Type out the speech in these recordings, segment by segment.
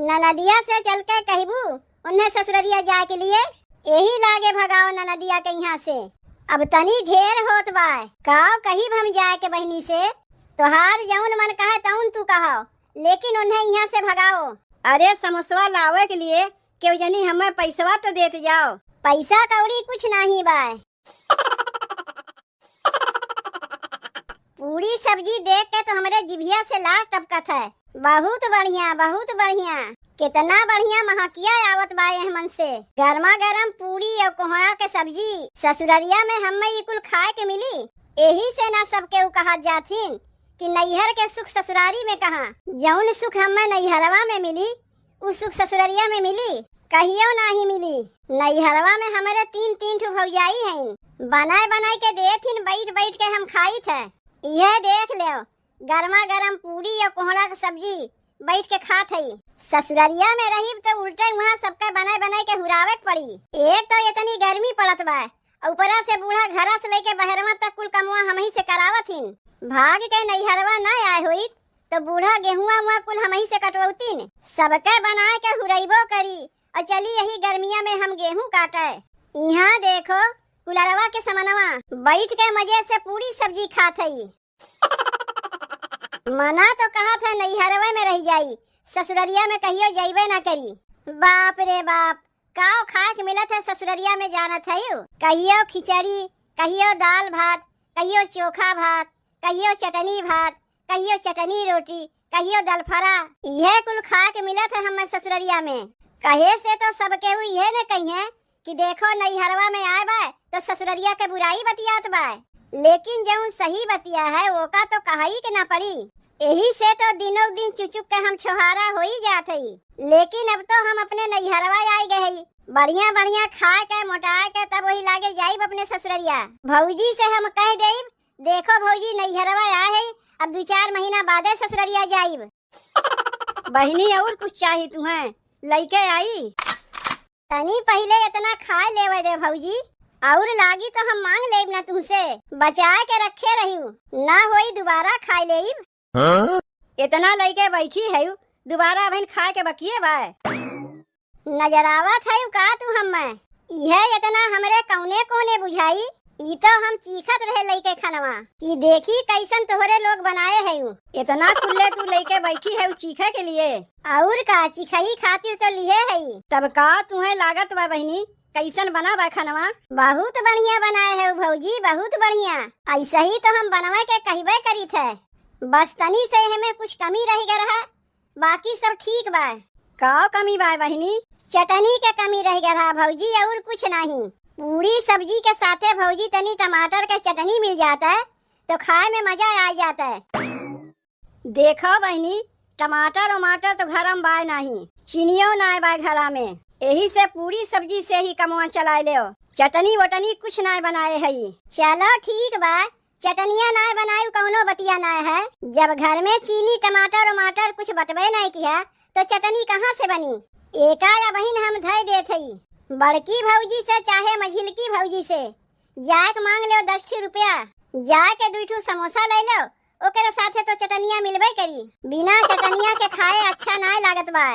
ननदिया से चल के कहबू उन्हें ससुररिया जाए के लिए, यही लागे भगाओ ननदिया के यहाँ से। अब तनी ढेर होत बा, काव कहीं हम जाए के बहनी से, तोहार जौन मन कहे तौन तू कहो, लेकिन उन्हें यहाँ से भगाओ। अरे समोसवा लावे के लिए क्यों जनी हमें पैसवा तो देते जाओ। पैसा कौड़ी कुछ नहीं बा, पूरी सब्जी देख के तो हमारे जिभिया से लार टपकत है। बहुत बढ़िया बहुत बढ़िया, कितना बढ़िया महकिया आवत बा यह मन से। गर्मा गर्म पूरी और कोहड़ा के सब्जी ससुररिया में हमें ये कुल खाए के मिली। यही से ना सबके कहा जाथिन कि नैहर के सुख ससुरारी में कहा। जौन सुख हमें नैहरवा में मिली उस सुख ससुररिया में मिली कहियो नहीं मिली। नैहरवा में हमारे तीन तीन ठो भौजाई हैं, बनाए बनाए के देथिन, बैठ बैठ के हम खाई थे। यह देख लो गर्मा गर्म पूरी और कोहड़ा की सब्जी बैठ के खात है। ससुररिया में रही तो उल्टे वहाँ सबका बनाए बनाए के हुरावे पड़ी। एक तो इतनी गर्मी पड़त बा, ऊपरा से बूढ़ा घरा से लेके बहरवा तक कुल कमुआ हम ही से करावथिन। भाग के नैहरवा न आए हुई तो बूढ़ा गेहुआ हुआ कुल हम ही से कटवतीन, सबके बनाए के हुरैबो करी और चली यही गर्मिया में हम गेहूँ काटे। यहाँ देखो कुलरवा के समनवा बैठ के मजे से पूरी सब्जी खात है। मना तो कहा था नैहरवा में रह जाई, ससुररिया में कहियो जाइबे ना करी। बाप रे बाप, काव खाए के मिलत है ससुररिया में जानत है। कहियो खिचड़ी, कहियो दाल भात, कहियो चोखा भात, कहियो चटनी भात, कहियो चटनी रोटी, कहियो दलफरा, यह कुल खा के मिलत है हमें ससुररिया में। कहे से तो सबके हुई है न कहिए कि देखो नैहरवा में आए बा तो ससुररिया के बुराई बतियात बा, लेकिन जो सही बतिया है वो का तो कहाई के ना पड़ी। यही से तो दिनों दिन चुचुक के हम छोहारा हो ही जात है। लेकिन अब तो हम अपने नैहरवा आई गए, बढ़िया बढ़िया खा के मोटा के तब वही लागे जाइब अपने ससुररिया। भौजी से हम कह देब, देखो भौजी नैहरवा आए है, अब 2-4 महीना बाद ससुररिया जाइब। बहनी और कुछ चाहिए तुम्हें लइके आई? तनी पहले इतना खा लेवे दे भौजी, और लागी तो हम मांग लेब ना तुमसे, बचा के रखे रही ना होई दोबारा खा लेब। हाँ? इतना लइके बैठी है दोबारा बहन खा के बकिए बा। नजर आवत है का तू हमें? यह इतना हमरे कौने कोने बुझाई, ई तो हम चीखत रहे लइके खनवा कि देखी कैसन तोहरे लोग बनाए है। इतना कुल्ले तू लेके बैठी है चीखे के लिए? और का चिखई खातिर तो लिए है। तब का तुम्हें लागत बा बहनी कैसन बना बा खनवा? बहुत बढ़िया बनाए है भौजी, बहुत बढ़िया। ऐसा ही तो हम बनवा के कहबे करी थे, बस तनी से हमें कुछ कमी रह गया रहा, बाकी सब ठीक बा। का कमी बा बहनी? चटनी के कमी रह गया रहा भौजी, और कुछ नहीं। पूरी सब्जी के साथे भौजी तनी टमाटर का चटनी मिल जाता है तो खाए में मजा आ जाता है। देखो बहनी टमाटर वमाटर तो घर में बाय नहीं, चीनियो ना बाय घरा में, यही से पूरी सब्जी से ही कमवा चला ले। चटनी वटनी कुछ ना बनाए है। चलो ठीक बा, चटनिया ना बनाए कौनो बतिया ना है। जब घर में चीनी टमाटर वमाटर कुछ बटवे नहीं किया तो चटनी कहाँ से बनी? एका या बहन हम धय देते ही बड़की भौजी से चाहे मझिलकी भौजी से जाके मांग लो 10 रुपया, जाके 2 समोसा ले लो, ओकरे साथे तो चटनिया मिलबे करी। बिना चटनिया के खाए अच्छा ना लागत बा।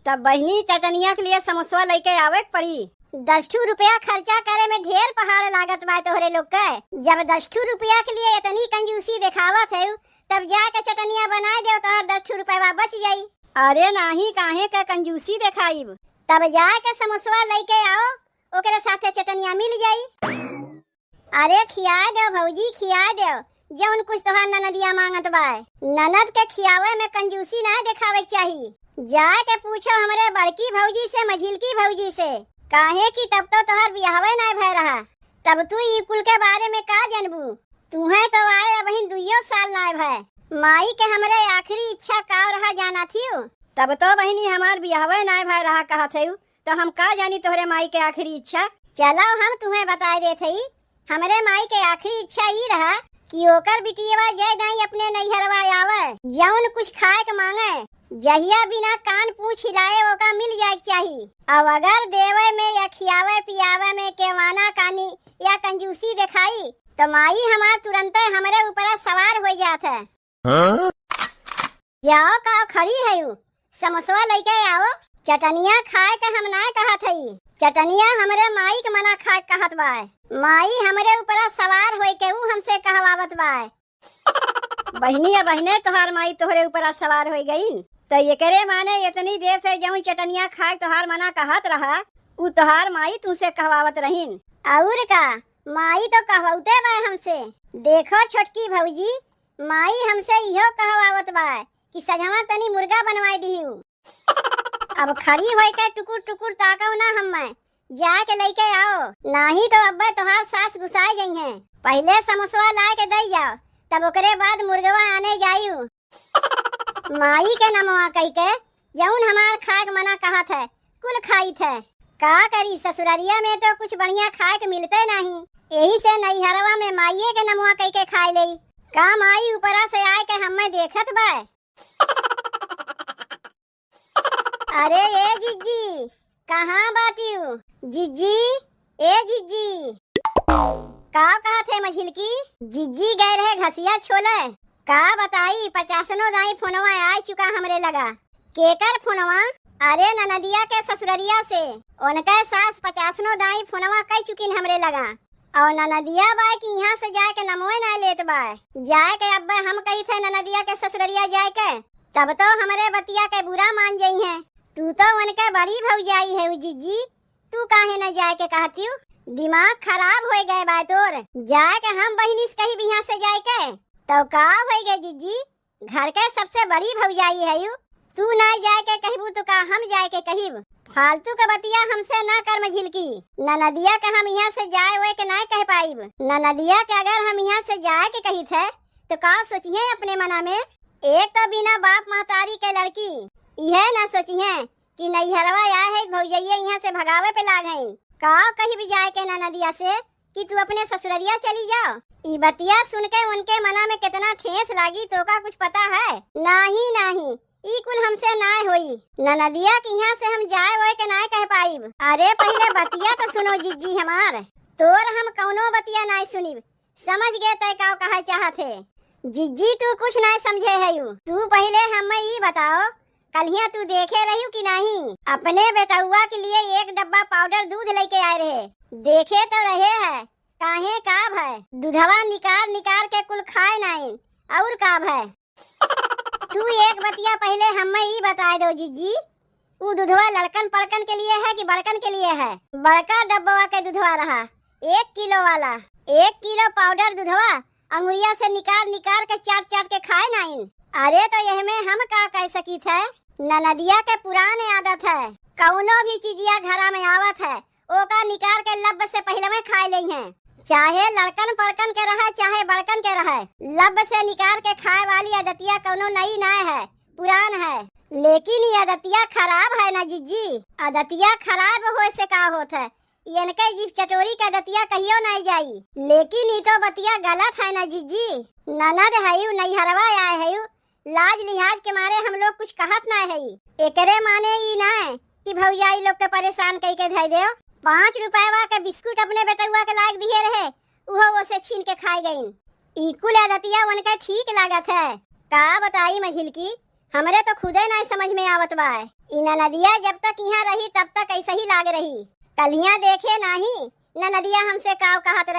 तब बहनी चटनिया के लिए समोसा लेके आवे पड़ी। 10 रुपया खर्चा करे में ढेर पहाड़ लागत बा तोहरे लोग के। जब 10 रुपया के लिए इतनी कंजूसी दिखावत है तब जाके चटनिया बना दे तो 10 रुपया बच जाई। अरे नहीं, काहे का कंजूसी दिखाई? तब जाके समोसा लेके आओ, ओकरे साथे चटनिया मिल जाई। अरे खिया दो भौजी, खिया दो, जौन कुछ तोहार ननदिया मांगत बा। ननद के खियावे में कंजूसी ना दिखावे चाहिए। जाके पूछो हमरे बड़की भौजी से मझिलकी भौजी से, काहे कि तब तो तोहर बियाहवे ना भय रहा, तब तू ई कुल के बारे में का जानबू? तुम्हें तो आए अब 2 साल ना भय। माई के हमरे आखिरी इच्छा का रहा जाना थी? तब तो बहनी हमार बियाहवे ना भय रहा कहा थे, तो हम का जानी तोहरे माई के आखिरी इच्छा? चलो हम तुम्हें बता देते ही, हमरे माई के आखिरी इच्छा ये रहा कि ओकर बिटियावा जय दाई अपने नैहरवा आवे, जौन कुछ खाए के मांगे, जहिया बिना कान पूछ हिलाए ओका मिल जाए चाहिए। अब अगर देवे में या खियावे पियावे में केवाना कानी या कंजूसी दिखाई तो माई हमार तुरंत हमरे ऊपर सवार हो जात है। हाँ? जाओ का खड़ी है समोसवा लेके आओ। चटनिया खाए के हम ना कहत हई, चटनिया हमरे माई के मना खाए कहत बाय। माई हमरे ऊपर सवार होई के ऊ हमसे कहवावत बाय। बहनी या बहने तोहार माई तोहरे ऊपर सवार हो गई, तो ये करे माने इतनी देर से जौन चटनिया खाए तोहार मना कहत रहा ऊ तोहार माई तुमसे कहवावत रहीन। और का माई तो कहवाते बाय हमसे। देखो छोटकी भौजी, माई हमसे इहो कहवावत बाय कि सजवा तनी मुर्गा बनवाई दीहू। अब खड़ी होई के टुकुर टुकुर ताकव ना हम्मे, जाके लेके आओ, नहीं तो अब्बे तोहार सास गुस्साई गई हैं। पहले समोसा ला के दई जाओ, तब ओकरे बाद मुर्गवा आने जायू। माई के नमवा कही के जौन हमार खाए के मना कहत है कुल खाई थे। का करी, ससुररिया में तो कुछ बढ़िया खाए के मिलते नहीं, यही से नैहरवा में माइये के नमवा कही के खाए लई। का माई ऊपरा से आए के हमें देखत बा। अरे ए जीजी कहाँ बाटियू? जीजी ए जीजी का कहत है मझिलकी? जीजी गए रहे घसिया छोले। का बताई 50 दाई फोनवा आ चुका हमरे लगा। केकर फोनवा? अरे ननदिया के ससुररिया से। उनके सास 50 दाई फोनवा कई चुकिन हमरे लगा। और ननदिया बाय कि यहाँ से जाए के नमोए ना लेत बाय। जाए के अब्बे हम कही थे ननदिया के ससुररिया जाए के, तब तो हमरे बतिया के बुरा मान जाई है। तू तो उनके बड़ी भौजाई है जीजी, तू काहे न जाए के कहती हूँ? दिमाग खराब हो गए बा तोर। जाए के हम बहिनी से कही भी यहाँ से जाए के तो का हो गए जीजी? घर के सबसे बड़ी भौजाई है यू। तू ना जाए के कहबू तो का हम जाए के कहिब? फालतू का बतिया हमसे ना कर मझिलकी। ननदिया के हम यहाँ से जाए हुए के ना कह पाइब। ननदिया के अगर हम यहाँ से जाए के कही थे तो का सोचिए अपने मना में? एक तो बिना बाप महतारी के लड़की यह ना सोचिए कि नैहरवा आए है भौजैया यहाँ से भगावे पे लाग हैं। का कहीं भी जाए के ननदिया से कि तू अपने ससुररिया चली जाओ। ई बतिया सुन के उनके मना में कितना ठेस लागी तो का कुछ पता है? नहीं नहीं, ई कुल हमसे ना होई। ननदिया की यहाँ से हम जाए वो के ना कह पाइब। अरे पहले बतिया तो सुनो जीजी हमार, तोर हम कौनो बतिया ना सुनिब। समझ गए तय का कहा चाहते? जीजी तू कुछ ना समझे है यू। तू पहले हमें ई बताओ, कलिया तू देखे रही कि नहीं? अपने बेटुआ के लिए 1 डब्बा पाउडर दूध लेके आए रहे। देखे तो रहे है, काहे काब है? दूधवा निकार के कुल खाए नहीं और काब है? तू एक बतिया पहले हमें ई बता दो जीजी, वो दूधवा लड़कन पड़कन के लिए है कि बड़कन के लिए है? बड़का डब्बा के दूधवा रहा 1 किलो वाला। 1 किलो पाउडर दूधवा अंगुरिया से निकार के चाट के खाए नहीं। अरे तो यह में हम का कह सकी थे? ननदिया के पुराने आदत है, कौनो भी चीजिया घरा में आवत है ओका निकार के लब से पहले में खाए ले हैं। चाहे लड़कन पड़कन के रहे चाहे बड़कन के रहे, लब से निकार के खाए वाली आदतिया कौनो नई ना है, पुरान है। लेकिन ये आदतिया खराब है ना जीजी। आदतिया खराब हो से का होत है? इनके जीभ चटोरी का आदतिया कहियो नहीं जाई। लेकिन ये तो बतिया गलत है ना जीजी। ननद है यू, नैहरवा आए है यू, लाज लिहाज के मारे हम लोग कुछ कहत ना है। एकरे माने ई ना है कि भौजाई लोग के परेशान कई के धई दे। 5 रुपया के बिस्कुट अपने बेटुआ के लायक दिए रहे, उहो वो से छीन के खाए गईन। इकुल आदतिया उनके ठीक लागत है। का बताई मझिलकी, हमरे तो खुदे नहीं समझ में आवत बा। इ ननदिया जब तक यहाँ रही तब तक ऐसा ही लाग रही। कलिया देखे नहीं ननदिया हमसे का कहत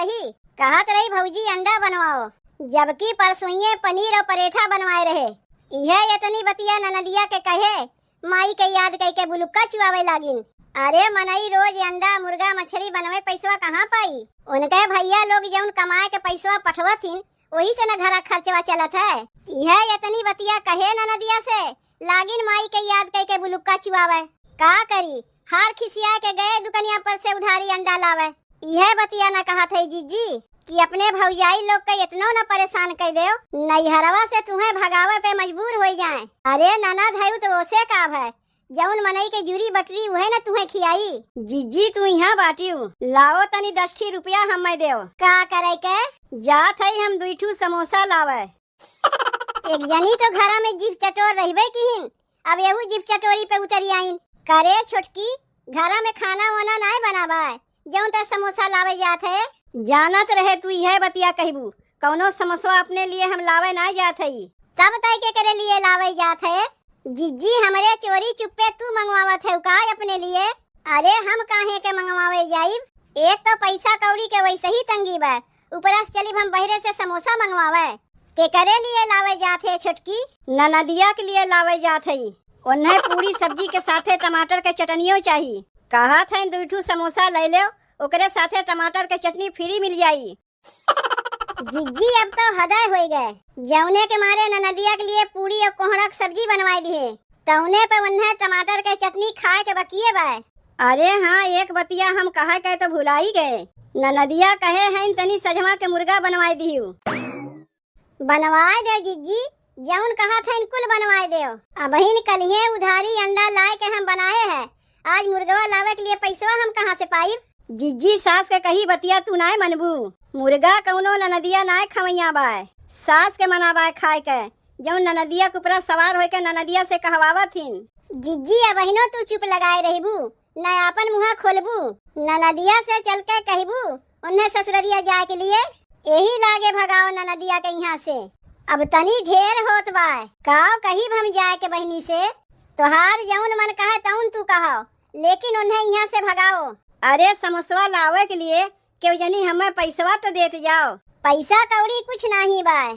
रही भौजी अंडा बनवाओ, जबकि परसों पनीर और परेठा बनवाए रहे। यह इतनी बतिया ननदिया के कहे माई के याद कई के बुलुक्का चुआवे लागिन। अरे मनई रोज अंडा मुर्गा मछली बनवे पैसवा कहाँ पाई? उनके भैया लोग जौन कमाए के पैसवा पठवथिन वही से न घरा खर्चवा चलत है। यह इतनी बतिया कहे ननदिया से लागिन माई के याद कई के बुलुक्का चुआवे। का करी, हार खिसिया के गए दुकनिया पर से उधारी अंडा लावे। यह बतिया न कहा थे जीजी कि अपने भौजाई लोग के इतनो न परेशान कर दे नैहरवा से तुम्हें भगावे पे मजबूर हो जाए। अरे ननद है तो ओसे काब है, जौन मनई के जूरी बटरी उहे न तुम्हें खियाई। जीजी तू यहाँ बाटियू, लाओ तनी 10 रुपया हमें देव। का करे के? जात है हम 2 समोसा लावे। एक जनी तो घरा में जीभ चटोर रहिबे किहिन, अब यहू जीभ चटोरी पे उतरी आइन। करे छोटकी, घरा में खाना वाना नहीं बनावा जौन त समोसा लावे जात है। जानत रहे तू यह बतिया कहबू, कौनो समोसा अपने लिए हम लावे ना जात है। तब तय के करे लिए लावे जात है? जिज्जी हमरे चोरी चुप्पे तू मंगवावत है का अपने लिए? अरे हम काहे के मंगवावे जाइब? एक तो पैसा कौड़ी के वैसे ही तंगी बा, ऊपर से चली हम बहरे से समोसा मंगवावे। के करे लिए लावे जाते छोटकी? ननदिया के लिए लावे जात है। उन्हें पूरी सब्जी के साथे टमाटर के चटनियों चाहिए। कहा था 2 समोसा ले लो, ओकरे साथे टमाटर के चटनी फ्री मिल जाई। जिज्जी अब तो हदाय हो गए, जौने के मारे ननदिया के लिए पूरी और कोहड़ा की सब्जी बनवाई दिए, तौने पे उन्हें टमाटर के चटनी खाए के बकिए बा। अरे हाँ, एक बतिया हम कहा के तो भुला ही गए। ननदिया कहे हैं तनी सजवा के मुर्गा बनवाई दियो। बनवाए दे जिज्जी, जौन कहा था इनकुल बनवाए दे। अब हिन कलिए उधारी अंडा लाए के हम बनाए हैं, आज मुर्गवा लावे के लिए पैसा हम कहाँ से पाई? जिज्जी सास के कही बतिया तू नाय मनबू। मुर्गा कौनो ननदिया नाय खवैया बाय, सास के मनाबाय खाए के। जौन ननदिया के ऊपर सवार होके ननदिया से कहवावत हिन। जिज्जी अब हिनो तू चुप लगाए रहीबू, न अपन मुँह खोलबू, ननदिया से चल के कहबू उन्हें ससुररिया जाए के लिए। यही लागे भगाओ ननदिया के यहाँ से। अब तनी ढेर होत बा, काव कही हम जाए के बहनी से। तोहार जौन मन कहे तौन तू कहो, लेकिन उन्हें यहाँ से भगाओ। अरे समोसवा लावे के लिए क्यों जनी हमें पैसवा तो देते जाओ। पैसा कौड़ी कुछ नहीं बाय।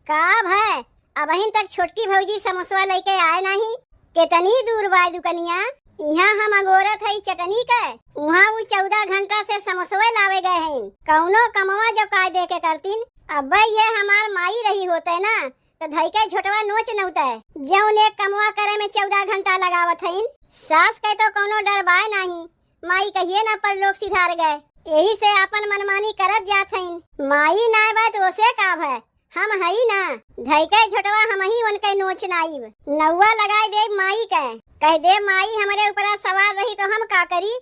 का है अब अहिन तक छोटकी भौजी समोसवा लेके आए नहीं? कितनी दूर बाय दुकनिया? यहाँ हम अगोरत है चटनी के, वहाँ वो 14 घंटा से समोसवे लावे गए हैं। कौनो कमवा जो कायदे के करतीन। अब ये हमार माई रही होते ना तो धई के झोटवा नोच नौते, जौन एक कमवा करे में 14 घंटा लगावत है। सास के तो कोनो डर बाय नहीं, माई कहिए ना पर लोग सिधार गए, यही से अपन मनमानी करत जात हैं। माई ना बात ओसे काब है, हम हई ना धई के झोटवा हम ही उनके नोच नाइब। नौवा लगाए दे माई के, कह दे माई हमारे ऊपर सवार रही तो हम का करी?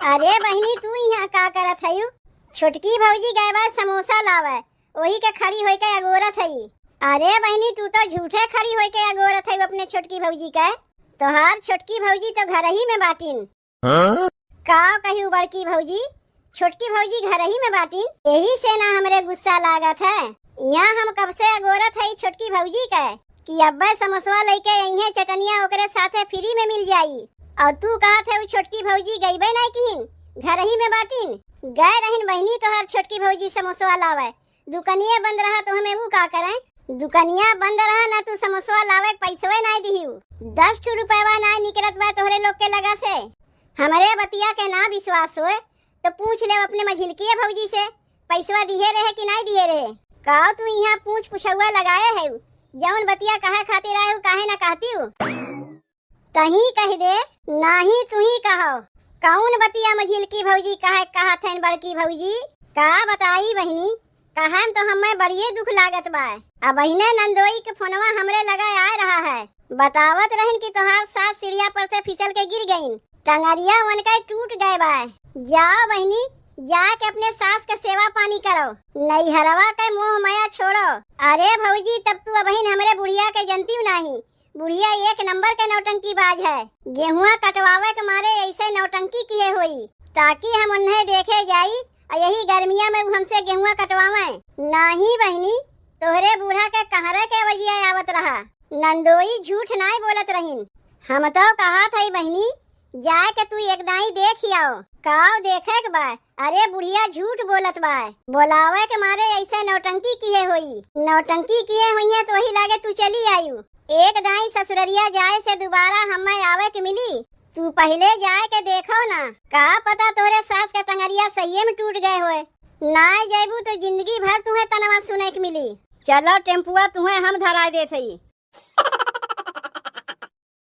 अरे बहनी तू यहाँ का करत है? छोटकी भौजी गए बा समोसा लावे, वही के खड़ी होई के अगोरत है। अरे बहनी तू तो झूठे खड़ी होई के अगोरत है अपने छोटकी भौजी के। तोहार छोटकी भौजी तो घर ही में बाटिन। का कही बड़की भौजी? छोटकी भौजी घर ही में बाटिन, यही से ना हमरे गुस्सा लागत है। यहाँ हम कब से अगोरत है छोटकी भौजी के कि अब्बा समोसा लेके यही चटनिया ओकरे साथे फ्री में मिल जाई। और तू कहा थे वो छोटकी भौजी गईबे नहीं किन, घर ही में बाटिन। गए रहिन बहनी तोहार छोटकी भौजी समोसा लावे, दुकनिया बंद रहा तो हमें वो का करें? दुकनिया बंद रहा ना तू समोसा लावे पैसवे नहीं दिहिउ, 10 रुपया नहीं निकलत बा तोहरे लोग के लगा से। हमारे बतिया के ना विश्वास होए तो पूछ ले अपने मझिलकी भौजी से, पैसवा दिए रहे कि नहीं दिए रहे। का तू यहाँ पूछ पुछुआ लगाए है, जौन बतिया कहे खातिर आए हो काहे ना कहती हूँ? तही कह दे, नाही तू ही कहो। कौन बतिया मझिलकी भौजी कहे कहा थे बड़की भौजी? का बताई बहनी, कहा तो हमें बड़िए दुख लागत बा। अब बहने नंदोई के फोनवा हमरे लगा आ रहा है, बतावत रहन कि तोहार सास सीढ़िया पर से फिसल के गिर गईन, टंगरिया उनका टूट गए बा। जाओ बहनी, जाके अपने सास के सेवा पानी करो, नैहरवा के मोह माया छोड़ो। अरे भौजी तब तू बहन हमरे बुढ़िया के जनती नहीं, बुढ़िया एक नंबर के नौटंकी बाज है। गेहुआ कटवावे के मारे ऐसे नौटंकी किए हुई ताकि हम उन्हें देखे जाई और यही गर्मिया में हमसे गेहुआ कटवावे। नहीं बहनी, तोहरे बूढ़ा के कहरे के वजिया आवत रहा, नंदोई झूठ नहीं बोलत रहीन। हम तो कहा था बहनी जाए के तू एक दाई देख आओ। काव देखे के बा? अरे बुढ़िया झूठ बोलत बा, बोलावे के मारे ऐसे नौटंकी किए हुई। नौटंकी किए हुई है तो वही लागे तू चली आयु। एक दाई ससुररिया जाए से दोबारा हमें आवे के मिली, तू पहले जाए के देखो ना, का पता तोरे सास के टंगरिया सही में टूट गए होए। ना जाबू तो जिंदगी भर तुम्हें तनवा सुने के मिली। चलो टेम्पुआ तुम्हें हम धरा देते।